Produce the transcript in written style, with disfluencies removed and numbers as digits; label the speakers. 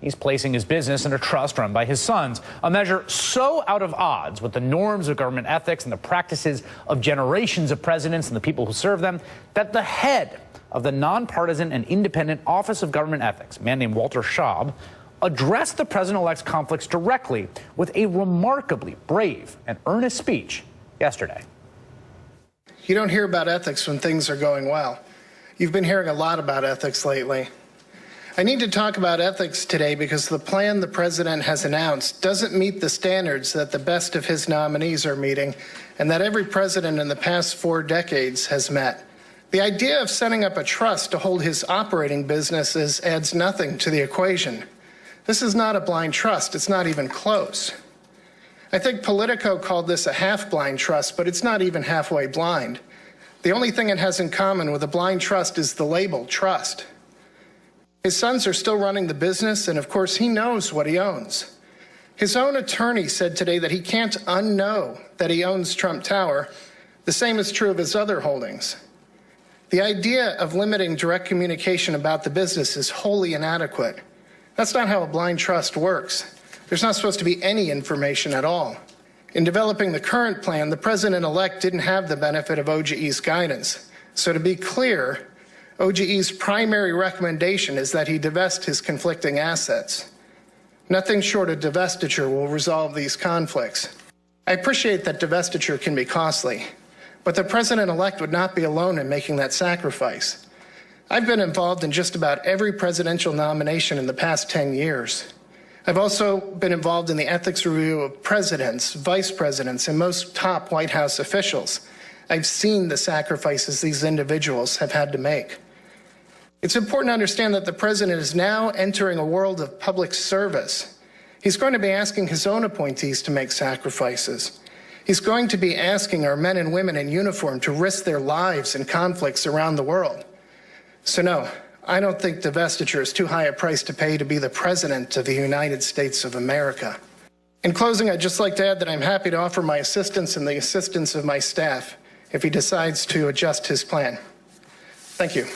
Speaker 1: He's placing his business in a trust run by his sons, a measure so out of odds with the norms of government ethics and the practices of generations of presidents and the people who serve them, that the head of the nonpartisan and independent Office of Government Ethics, a man named Walter Shaub, addressed the president-elect's conflicts directly with a remarkably brave and earnest speech yesterday.
Speaker 2: You don't hear about ethics when things are going well. You've been hearing a lot about ethics lately. I need to talk about ethics today because the plan the president has announced doesn't meet the standards that the best of his nominees are meeting and that every president in the past 4 decades has met. The idea of setting up a trust to hold his operating businesses adds nothing to the equation. This is not a blind trust. It's not even close. I think Politico called this a half-blind trust, but it's not even halfway blind. The only thing it has in common with a blind trust is the label trust. His sons are still running the business, and of course he knows what he owns. His own attorney said today that he can't unknow that he owns Trump Tower. The same is true of his other holdings. The idea of limiting direct communication about the business is wholly inadequate. That's not how a blind trust works. There's not supposed to be any information at all. In developing the current plan, the president-elect didn't have the benefit of OGE's guidance. So to be clear, OGE's primary recommendation is that he divest his conflicting assets. Nothing short of divestiture will resolve these conflicts. I appreciate that divestiture can be costly, but the president-elect would not be alone in making that sacrifice. I've been involved in just about every presidential nomination in the past 10 years. I've also been involved in the ethics review of presidents, vice presidents, and most top White House officials. I've seen the sacrifices these individuals have had to make. It's important to understand that the president is now entering a world of public service. He's going to be asking his own appointees to make sacrifices. He's going to be asking our men and women in uniform to risk their lives in conflicts around the world. So no, I don't think divestiture is too high a price to pay to be the president of the United States of America. In closing, I'd just like to add that I'm happy to offer my assistance and the assistance of my staff if he decides to adjust his plan. Thank you.